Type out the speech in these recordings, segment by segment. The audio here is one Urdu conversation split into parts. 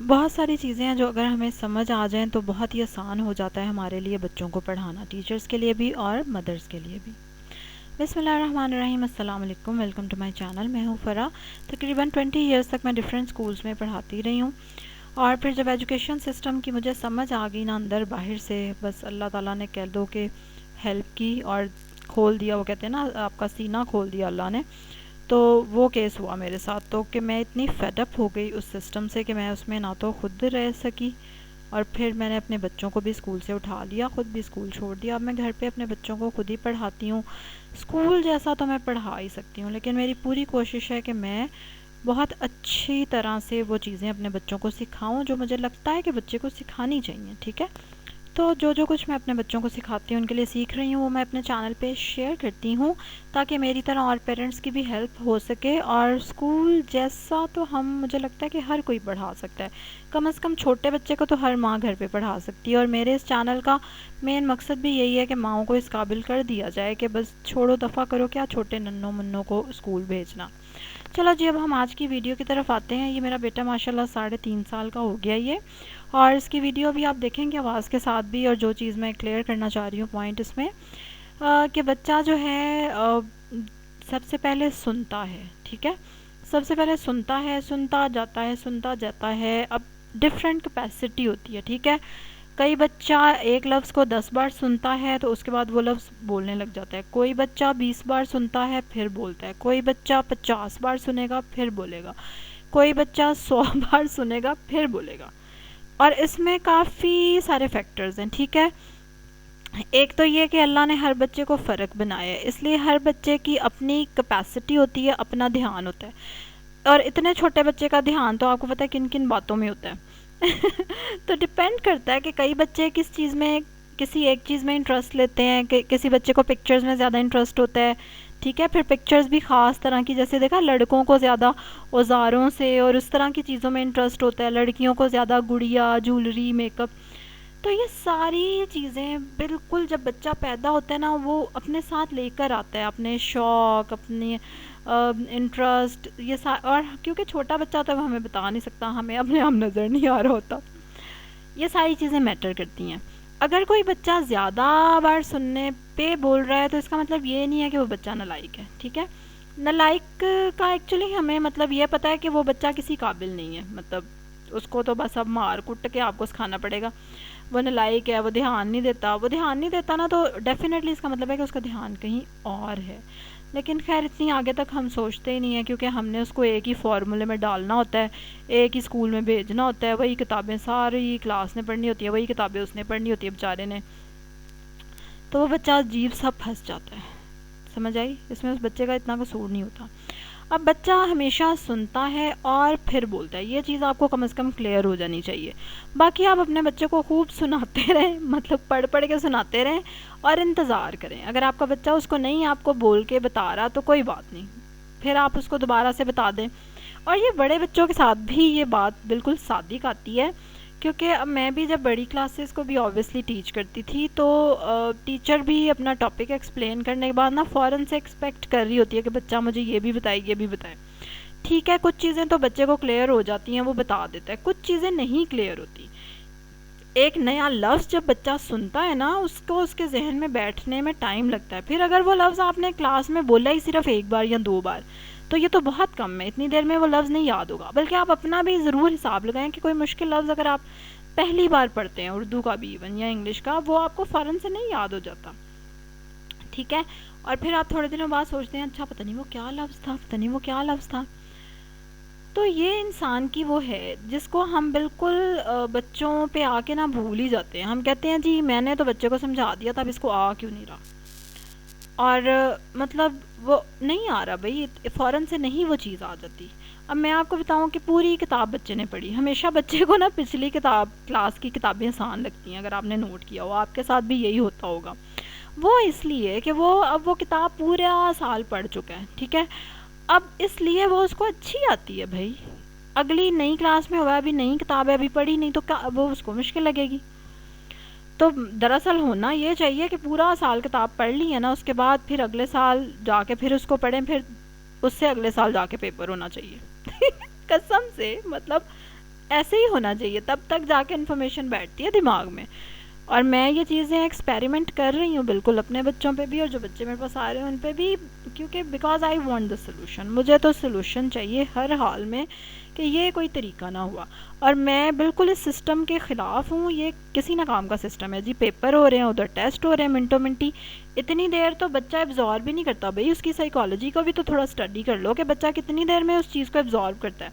بہت ساری چیزیں ہیں جو اگر ہمیں سمجھ آ جائیں تو بہت ہی آسان ہو جاتا ہے ہمارے لیے بچوں کو پڑھانا، ٹیچرز کے لیے بھی اور مدرس کے لیے بھی۔ بسم اللہ الرحمن الرحیم، السلام علیکم، ویلکم ٹو مائی چینل۔ میں ہوں فرا۔ تقریباً 20 ایئرس تک میں ڈفرینٹ سکولز میں پڑھاتی رہی ہوں، اور پھر جب ایجوکیشن سسٹم کی مجھے سمجھ آ گئی نا اندر باہر سے، بس اللہ تعالیٰ نے کہہ دو کہ ہیلپ کی اور کھول دیا، وہ کہتے ہیں نا آپ کا سینہ کھول دیا اللہ نے، تو وہ کیس ہوا میرے ساتھ، تو کہ میں اتنی فیڈ اپ ہو گئی اس سسٹم سے کہ میں اس میں نہ تو خود رہ سکی، اور پھر میں نے اپنے بچوں کو بھی اسکول سے اٹھا لیا، خود بھی اسکول چھوڑ دیا۔ اب میں گھر پہ اپنے بچوں کو خود ہی پڑھاتی ہوں، اسکول جیسا تو میں پڑھا ہی سکتی ہوں، لیکن میری پوری کوشش ہے کہ میں بہت اچھی طرح سے وہ چیزیں اپنے بچوں کو سکھاؤں جو مجھے لگتا ہے کہ بچے کو سکھانی چاہیے، ٹھیک ہے؟ تو جو کچھ میں اپنے بچوں کو سکھاتی ہوں، ان کے لیے سیکھ رہی ہوں، وہ میں اپنے چینل پہ شیئر کرتی ہوں تاکہ میری طرح اور پیرنٹس کی بھی ہیلپ ہو سکے، اور اسکول جیسا تو مجھے لگتا ہے کہ ہر کوئی پڑھا سکتا ہے، کم از کم چھوٹے بچے کو تو ہر ماں گھر پہ پڑھا سکتی ہے، اور میرے اس چینل کا مین مقصد بھی یہی ہے کہ ماؤں کو اس قابل کر دیا جائے کہ بس چھوڑو دفع کرو کیا چھوٹے ننوں منوں کو اسکول بھیجنا۔ چلو جی، اب ہم آج کی ویڈیو کی طرف آتے ہیں۔ یہ میرا بیٹا ماشاءاللہ 3.5 سال کا ہو گیا یہ، اور اس کی ویڈیو بھی آپ دیکھیں گے آواز کے ساتھ بھی، اور جو چیز میں کلیئر کرنا چاہ رہی ہوں پوائنٹ اس میں کہ بچہ جو ہے سب سے پہلے سنتا ہے، ٹھیک ہے؟ سب سے پہلے سنتا جاتا ہے۔ اب ڈفرینٹ کیپیسٹی ہوتی ہے، ٹھیک ہے؟ کئی بچہ ایک لفظ کو 10 بار سنتا ہے تو اس کے بعد وہ لفظ بولنے لگ جاتا ہے، کوئی بچہ 20 بار سنتا ہے پھر بولتا ہے، کوئی بچہ 50 بار سنے گا پھر بولے گا، کوئی بچہ 100 بار سنے گا پھر بولے گا، اور اس میں کافی سارے فیکٹرز ہیں، ٹھیک ہے؟ ایک تو یہ کہ اللہ نے ہر بچے کو فرق بنایا ہے، اس لیے ہر بچے کی اپنی کیپیسٹی ہوتی ہے، اپنا دھیان ہوتا ہے، اور اتنے چھوٹے بچے کا دھیان تو آپ کو پتہ ہے کن کن باتوں میں ہوتا ہے تو ڈپینڈ کرتا ہے کہ کئی بچے کسی ایک چیز میں انٹرسٹ لیتے ہیں، کہ کسی بچے کو پکچرز میں زیادہ انٹرسٹ ہوتا ہے، ٹھیک ہے؟ پھر پکچرز بھی خاص طرح کی، جیسے دیکھا لڑکوں کو زیادہ اوزاروں سے اور اس طرح کی چیزوں میں انٹرسٹ ہوتا ہے، لڑکیوں کو زیادہ گڑیا، جولری، میک اپ۔ تو یہ ساری چیزیں بالکل جب بچہ پیدا ہوتا ہے نا وہ اپنے ساتھ لے کر آتا ہے، اپنے شوق، اپنے انٹرسٹ، اور کیونکہ چھوٹا بچہ تو ہمیں بتا نہیں سکتا، ہمیں اپنے ہم نظر نہیں آ رہا ہوتا، یہ ساری چیزیں میٹر کرتی ہیں۔ اگر کوئی بچہ زیادہ بار سننے پہ بول رہا ہے تو اس کا مطلب یہ نہیں ہے کہ وہ بچہ نالائق ہے، ٹھیک ہے؟ نالائق کا ایکچولی ہمیں مطلب یہ پتہ ہے کہ وہ بچہ کسی قابل نہیں ہے، مطلب اس کو تو بس اب مار کٹ کے آپ کو سکھانا پڑے گا، وہ نالائق ہے، وہ دھیان نہیں دیتا نا، تو ڈیفینیٹلی اس کا مطلب ہے کہ اس کا دھیان کہیں اور ہے، لیکن خیر اتنی آگے تک ہم سوچتے ہی نہیں ہیں، کیونکہ ہم نے اس کو ایک ہی فارمولے میں ڈالنا ہوتا ہے، ایک ہی اسکول میں بھیجنا ہوتا ہے، وہی کتابیں ساری کلاس نے پڑھنی ہوتی ہے، وہی کتابیں اس نے پڑھنی ہوتی ہے بیچارے نے، تو وہ بچہ عجیب سا پھنس جاتا ہے۔ سمجھ آئی؟ اس میں اس بچے کا اتنا قصور نہیں ہوتا۔ اب بچہ ہمیشہ سنتا ہے اور پھر بولتا ہے، یہ چیز آپ کو کم از کم کلیئر ہو جانی چاہیے۔ باقی آپ اپنے بچے کو خوب سناتے رہیں، مطلب پڑھ کے سناتے رہیں اور انتظار کریں، اگر آپ کا بچہ اس کو نہیں آپ کو بول کے بتا رہا تو کوئی بات نہیں، پھر آپ اس کو دوبارہ سے بتا دیں۔ اور یہ بڑے بچوں کے ساتھ بھی یہ بات بالکل صادق آتی ہے، کیونکہ اب میں بھی جب بڑی کلاسز کو بھی آبویسلی ٹیچ کرتی تھی تو ٹیچر بھی اپنا ٹاپک ایکسپلین کرنے کے بعد نا فوراً سے ایکسپیکٹ کر رہی ہوتی ہے کہ بچہ مجھے یہ بھی بتائے، ٹھیک ہے؟ کچھ چیزیں تو بچے کو کلیئر ہو جاتی ہیں، وہ بتا دیتا ہے، کچھ چیزیں نہیں کلیئر ہوتی۔ ایک نیا لفظ جب بچہ سنتا ہے نا اس کو اس کے ذہن میں بیٹھنے میں ٹائم لگتا ہے، پھر اگر وہ لفظ آپ نے کلاس میں بولا ہی صرف ایک بار یا 2 بار تو یہ تو بہت کم ہے، اتنی دیر میں وہ لفظ نہیں یاد ہوگا، بلکہ آپ اپنا بھی ضرور حساب لگائیں کہ کوئی مشکل لفظ اگر آپ پہلی بار پڑھتے ہیں، اردو کا بھی ایون یا انگلش کا، وہ آپ کو فوراً سے نہیں یاد ہو جاتا، ٹھیک ہے؟ اور پھر آپ تھوڑے دنوں بعد سوچتے ہیں اچھا پتہ نہیں وہ کیا لفظ تھا، تو یہ انسان کی وہ ہے جس کو ہم بالکل بچوں پہ آ کے نا بھول ہی جاتے ہیں، ہم کہتے ہیں جی میں نے تو بچے کو سمجھا دیا تھا، اب اس کو آ کیوں نہیں رہا، اور مطلب وہ نہیں آ رہا بھائی، فوراً سے نہیں وہ چیز آ جاتی۔ اب میں آپ کو بتاؤں کہ پوری کتاب بچے نے پڑھی، ہمیشہ بچے کو نا پچھلی کلاس کی کتابیں آسان لگتی ہیں، اگر آپ نے نوٹ کیا ہو آپ کے ساتھ بھی یہی ہوتا ہوگا، وہ اس لیے کہ اب وہ کتاب پورا سال پڑھ چکا ہے، ٹھیک ہے؟ اب اس لیے وہ اس کو اچھی آتی ہے بھائی، اگلی نئی کلاس میں ہوا، ابھی نئی کتاب ہے، ابھی پڑھی نہیں تو وہ اس کو مشکل لگے گی۔ تو دراصل ہونا یہ چاہیے کہ پورا سال کتاب پڑھ لی ہے نا، اس کے بعد پھر اگلے سال جا کے پھر اس کو پڑھیں، پھر اس سے اگلے سال جا کے پیپر ہونا چاہیے قسم سے، مطلب ایسے ہی ہونا چاہیے، تب تک جا کے انفارمیشن بیٹھتی ہے دماغ میں. اور میں یہ چیزیں ایکسپیریمنٹ کر رہی ہوں بالکل اپنے بچوں پہ بھی، اور جو بچے میرے پاس آ رہے ہیں ان پہ بھی، کیونکہ because I want the solution, مجھے تو سلوشن چاہیے ہر حال میں کہ یہ کوئی طریقہ نہ ہوا. اور میں بالکل اس سسٹم کے خلاف ہوں. یہ کسی نہ کام کا سسٹم ہے جی، پیپر ہو رہے ہیں، ادھر ٹیسٹ ہو رہے ہیں منٹوں منٹی. اتنی دیر تو بچہ ایبزارب بھی نہیں کرتا. بھائی اس کی سائیکالوجی کو بھی تو تھوڑا اسٹڈی کر لو کہ بچہ کتنی دیر میں اس چیز کو ایبزارب کرتا ہے.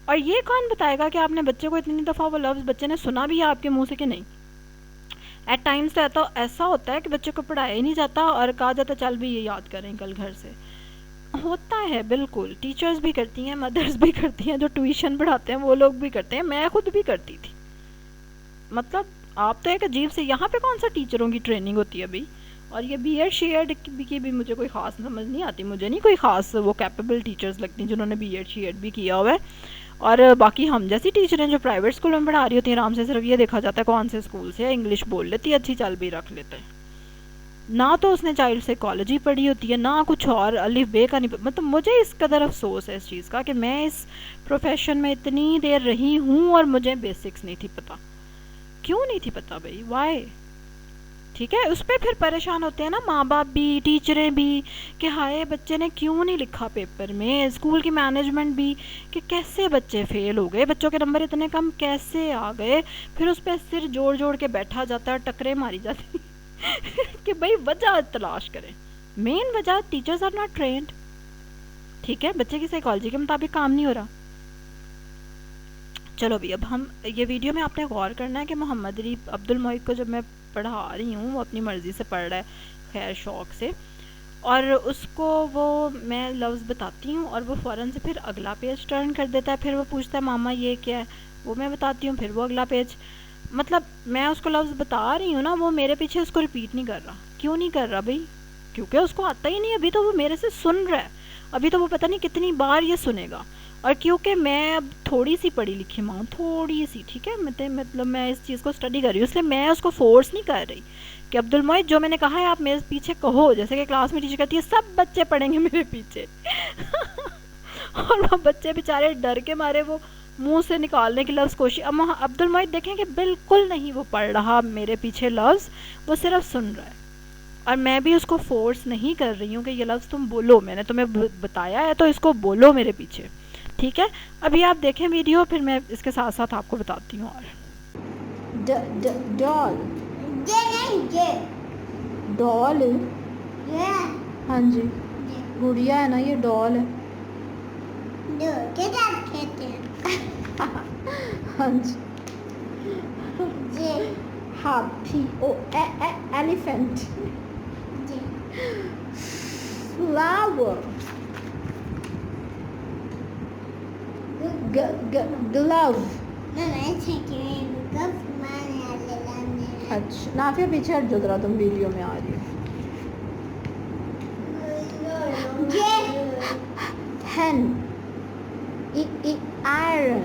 اور یہ کون بتائے گا کہ آپ نے بچے کو اتنی دفعہ وہ لفظ بچے نے سنا بھی ہے آپ کے منہ سے کہ نہیں. ایٹ ٹائمس تو ایسا ہوتا ہے کہ بچے کو پڑھایا ہی نہیں جاتا اور کہا جاتا چل بھی یہ یاد کریں کل گھر سے. ہوتا ہے بالکل، ٹیچرز بھی کرتی ہیں، مدرس بھی کرتی ہیں، جو ٹیوشن پڑھاتے ہیں وہ لوگ بھی کرتے ہیں، میں خود بھی کرتی تھی. مطلب آپ تو ایک عجیب سے، یہاں پہ کون سا ٹیچروں کی ٹریننگ ہوتی ہے ابھی. اور یہ بی ایڈ شی ایڈ کی بھی مجھے کوئی خاص سمجھ نہیں آتی. مجھے نہیں کوئی خاص وہ کیپیبل ٹیچرز لگتی ہیں جنہوں نے بی ایڈ شی ایڈ بھی کیا ہوا ہے. اور باقی ہم جیسی ٹیچر ہیں جو پرائیویٹ اسکولوں میں پڑھا رہی ہوتی ہیں، آرام سے صرف یہ دیکھا جاتا ہے کون سے اسکول سے، انگلش بول لیتی ہے اچھی، چل بھی رکھ لیتے ہیں. نہ تو اس نے چائلڈ سائیکالوجی پڑھی ہوتی ہے، نہ کچھ اور الف بے کا نہیں. مطلب مجھے اس قدر افسوس ہے اس چیز کا کہ میں اس پروفیشن میں اتنی دیر رہی ہوں اور مجھے بیسکس نہیں تھی پتہ. کیوں نہیں تھی پتہ بھائی؟ وائی؟ ٹھیک ہے، اس پہ پھر پریشان ہوتے ہیں نا ماں باپ بھی، ٹیچریں بھی، کہ ہائے بچے نے کیوں نہیں لکھا پیپر میں، اسکول کی مینجمنٹ بھی کہ کیسے بچے فیل ہو گئے، بچوں کے نمبر اتنے کم کیسے آ گئے. پھر اس پہ سر جوڑ جوڑ کے بیٹھا جاتا ہے، ٹکرے ماری جاتی کہ بھائی وجہ تلاش کریں. مین وجہ ٹیچرز آر ناٹ ٹرینڈ. ٹھیک ہے، بچے کی سائیکالوجی کے مطابق کام نہیں ہو رہا. چلو بھی اب ہم یہ ویڈیو میں آپ نے غور کرنا ہے کہ محمد علی عبد المحق کو جب میں پڑھا رہی ہوں، وہ اپنی مرضی سے پڑھ رہا ہے، خیر شوق سے، اور اس کو وہ میں لفظ بتاتی ہوں اور وہ فوراً سے پھر اگلا پیج ٹرن کر دیتا ہے. پھر وہ پوچھتا ہے ماما یہ کیا ہے، وہ میں بتاتی ہوں، پھر وہ اگلا پیج. مطلب میں اس کو لفظ بتا رہی ہوں نا، وہ میرے پیچھے اس کو ریپیٹ نہیں کر رہا. کیوں نہیں کر رہا بھائی؟ کیونکہ اس کو آتا ہی نہیں. ابھی تو وہ میرے سے سن رہا ہے، ابھی تو وہ پتہ نہیں کتنی بار یہ سنے گا. اور کیونکہ میں اب تھوڑی سی پڑھی لکھی ماں ہوں، تھوڑی سی، ٹھیک ہے، مطلب میں اس چیز کو اسٹڈی کر رہی ہوں، اس لیے میں اس کو فورس نہیں کر رہی کہ عبد المحق جو میں نے کہا ہے آپ میرے پیچھے کہو. جیسے کہ کلاس میں ٹیچر کہتی ہے سب بچے پڑھیں گے میرے پیچھے اور وہ بچے بیچارے ڈر کے مارے وہ منہ سے نکالنے کی لفظ کوشش. اب عبد المحق دیکھیں کہ بالکل نہیں وہ پڑھ رہا میرے پیچھے لفظ، وہ صرف سن رہا ہے. اور میں بھی اس کو فورس نہیں کر رہی ہوں کہ یہ لفظ تم بولو، میں نے تمہیں بتایا ہے تو اس کو بولو میرے پیچھے. ٹھیک ہے، ابھی آپ دیکھیں ویڈیو، پھر میں اس کے ساتھ ساتھ آپ کو بتاتی ہوں. اور ڈال، ہاں جی گڑیا ہے نا، یہ ڈال ہے. ہاں جی، ہاتھی، او ایلیفینٹ، فلاور، گلو. اچھا نافیہ پیچھے ہٹ جو ذرا، تم ویڈیو میں آ رہی ہو. ہین، آئرن.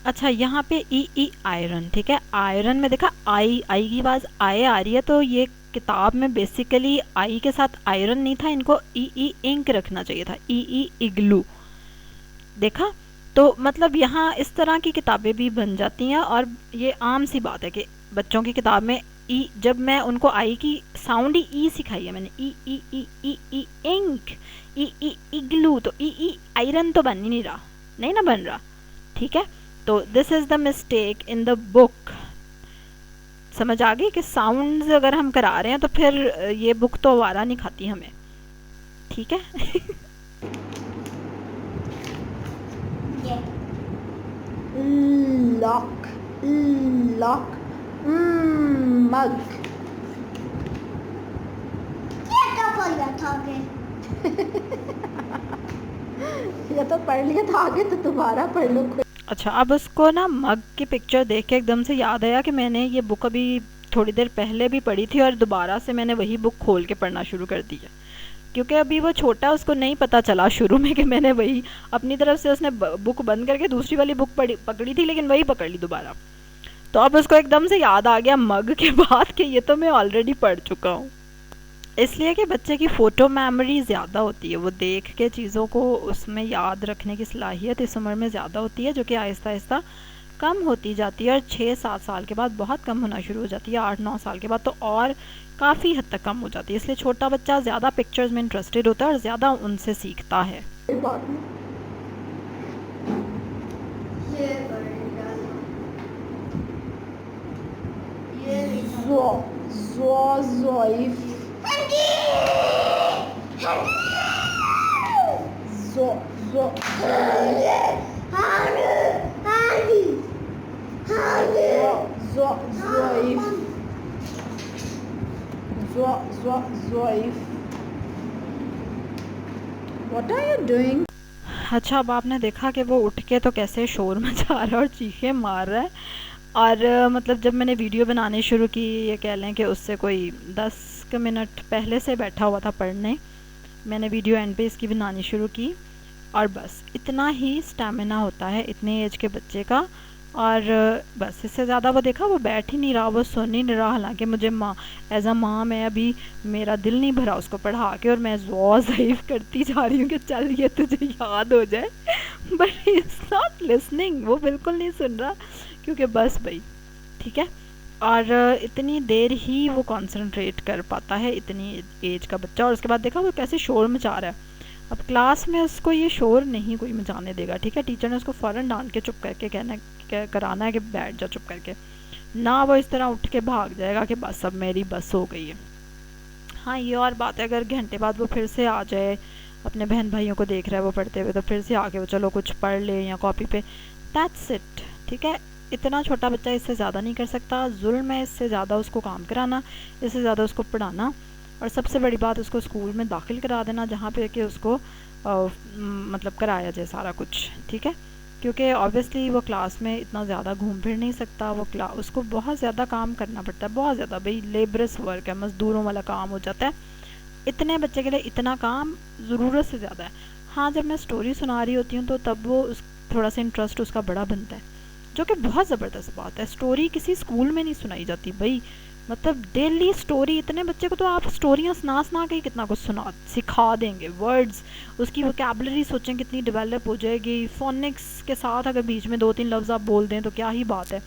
اچھا یہاں پہ ای آئرن، ٹھیک ہے، آئرن میں دیکھا آئی کی آواز آئے آ رہی ہے، تو یہ کتاب میں بیسیکلی آئی کے ساتھ آئرن نہیں تھا، ان کو ای انک رکھنا چاہیے تھا، ای اگلو. دیکھا تو مطلب یہاں اس طرح کی کتابیں بھی بن جاتی ہیں. اور یہ عام سی بات ہے کہ بچوں کی کتاب میں ای، جب میں ان کو آئی کی ساؤنڈ ہی ای سکھائی ہے میں نے، ای انک، ای اگلو، تو ای آئرن تو بن ہی نہیں رہا، نہیں نا بن رہا. ٹھیک ہے، تو دس از دا مسٹیک ان دا بک. سمجھ آ گئی کہ ساؤنڈز اگر ہم کرا رہے ہیں تو پھر یہ بک تو وارا نہیں کھاتی ہمیں. ٹھیک ہے لاک، لاک، مگ. یا تو پڑھ لیا تھا آگے تو دوبارہ پڑھ لو. اچھا اب اس کو نا مگ کی پکچر دیکھ کے ایک دم سے یاد آیا کہ میں نے یہ بک ابھی تھوڑی دیر پہلے بھی پڑھی تھی اور دوبارہ سے میں نے وہی بک کھول کے پڑھنا شروع کر دی ہے، کیونکہ ابھی وہ چھوٹا، اس کو نہیں پتہ چلا شروع میں کہ میں نے وہی اپنی طرف سے، اس نے بک بند کر کے دوسری والی بک پکڑی تھی لیکن وہی پکڑ لی دوبارہ. تو اب اس کو ایک دم سے یاد آ گیا مگ کے بعد کہ یہ تو میں آلریڈی پڑھ چکا ہوں. اس لیے کہ بچے کی فوٹو میموری زیادہ ہوتی ہے، وہ دیکھ کے چیزوں کو اس میں یاد رکھنے کی صلاحیت اس عمر میں زیادہ ہوتی ہے، جو کہ آہستہ آہستہ کم ہوتی جاتی ہے، اور 6-7 سال کے بعد بہت کم ہونا شروع ہو جاتی ہے، 8-9 سال کے بعد تو اور کافی حد تک کم ہو جاتی ہے. اس لیے چھوٹا بچہ زیادہ پکچرز میں انٹرسٹڈ ہوتا ہے اور زیادہ ان سے سیکھتا ہے. What are you doing? اچھا، اب آپ نے دیکھا کہ وہ اٹھ کے تو کیسے شور مچا رہا ہے اور چیخیں مار رہا ہے. اور مطلب جب میں نے ویڈیو بنانی شروع کی، یہ کہہ لیں کہ اس سے کوئی 10 منٹ پہلے سے بیٹھا ہوا تھا پڑھنے. میں نے ویڈیو اینڈ پہ اس کی بنانی شروع کی، اور بس اتنا ہی اسٹیمنا ہوتا ہے اتنے ایج کے بچے کا. اور بس اس سے زیادہ وہ دیکھا وہ بیٹھ ہی نہیں رہا، وہ سن ہی نہیں رہا. حالانکہ مجھے ایز اے ماں میں ابھی میرا دل نہیں بھرا اس کو پڑھا کے، اور میں ضعیف کرتی جا رہی ہوں کہ چل یہ تجھے یاد ہو جائے. But he is not listening, وہ بالکل نہیں سن رہا، کیونکہ بس بھائی ٹھیک ہے. اور اتنی دیر ہی وہ کانسنٹریٹ کر پاتا ہے اتنی ایج کا بچہ. اور اس کے بعد دیکھا وہ کیسے شور مچا رہا ہے. اب کلاس میں اس کو یہ شور نہیں کوئی مچانے دے گا، ٹھیک ہے. ٹیچر نے اس کو فوراً ڈانٹ کے چپ کر کے کرانا ہے کہ بیٹھ جا چپ کر کے. نہ وہ اس طرح اٹھ کے بھاگ جائے گا کہ بس اب میری بس ہو گئی ہے. ہاں یہ اور بات ہے اگر گھنٹے بعد وہ پھر سے آ جائے، اپنے بہن بھائیوں کو دیکھ رہا ہے وہ پڑھتے ہوئے، تو پھر سے آ کے وہ چلو کچھ پڑھ لے یا کاپی پہ، دیٹس اٹ. ٹھیک ہے، اتنا چھوٹا بچہ اس سے زیادہ نہیں کر سکتا. ظلم ہے اس سے زیادہ اس کو کام کرانا، اس سے زیادہ اس کو پڑھانا. اور سب سے بڑی بات اس کو اسکول میں داخل کرا دینا، جہاں پہ کہ اس کو مطلب کرایا جائے سارا کچھ. ٹھیک ہے، کیونکہ آبویسلی وہ کلاس میں اتنا زیادہ گھوم پھر نہیں سکتا. وہ اس کو بہت زیادہ کام کرنا پڑتا ہے، بہت زیادہ. بھائی لیبرس ورک ہے، مزدوروں والا کام ہو جاتا ہے. اتنے بچے کے لیے اتنا کام ضرورت سے زیادہ ہے. ہاں جب میں سٹوری سنا رہی ہوتی ہوں تو تب وہ تھوڑا سا انٹرسٹ اس کا بڑا بنتا ہے، جو کہ بہت زبردست بات ہے. سٹوری کسی اسکول میں نہیں سنائی جاتی بھائی. مطلب ڈیلی سٹوری، اتنے بچے کو تو آپ سٹوریاں سنا کے کتنا کچھ سکھا دیں گے. ورڈز، اس کی وکیبلری سوچیں کتنی ڈیولپ ہو جائے گی. فونکس کے ساتھ اگر بیچ میں 2-3 لفظ آپ بول دیں تو کیا ہی بات ہے.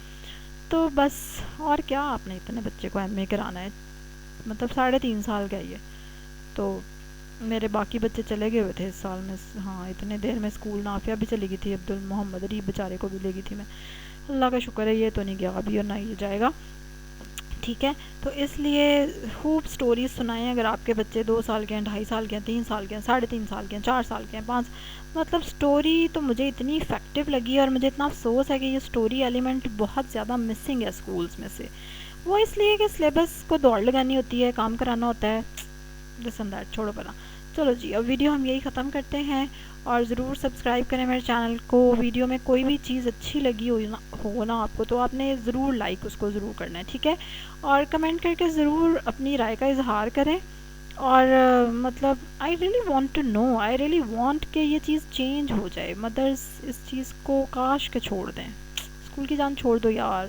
تو بس اور کیا، آپ نے اتنے بچے کو ایم اے کرانا ہے، مطلب 3.5 سال کا ہی ہے. تو میرے باقی بچے چلے گئے ہوئے تھے اس سال میں. ہاں اتنے دیر میں اسکول. نافیہ بھی چلی گئی تھی، عبد المحمد علی بیچارے کو بھی لے گئی تھی میں. اللہ کا شکر ہے یہ تو نہیں گیا ابھی، اور نہ یہ جائے گا. ٹھیک ہے، تو اس لیے خوب سٹوریز سنائیں. اگر آپ کے بچے 2 سال کے ہیں، 2.5 سال کے ہیں، 3 سال کے ہیں، 3.5 سال کے ہیں، 4 سال کے ہیں، 5، مطلب سٹوری تو مجھے اتنی افیکٹو لگی. اور مجھے اتنا افسوس ہے کہ یہ سٹوری ایلیمنٹ بہت زیادہ مسنگ ہے اسکولس میں سے. وہ اس لیے کہ سلیبس کو دوڑ لگانی ہوتی ہے، کام کرانا ہوتا ہے. لسن دیٹ، چھوڑو پڑا. چلو جی، اب ویڈیو ہم یہی ختم کرتے ہیں. اور ضرور سبسکرائب کریں میرے چینل کو. ویڈیو میں کوئی بھی چیز اچھی لگی ہو نا آپ کو، تو آپ نے ضرور لائک اس کو ضرور کرنا ہے. ٹھیک ہے، اور کمنٹ کر کے ضرور اپنی رائے کا اظہار کریں. اور مطلب I really want to know, I really want کہ یہ چیز چینج ہو جائے. مدرس اس چیز کو کاش کے چھوڑ دیں. اسکول کی جان چھوڑ دو یار.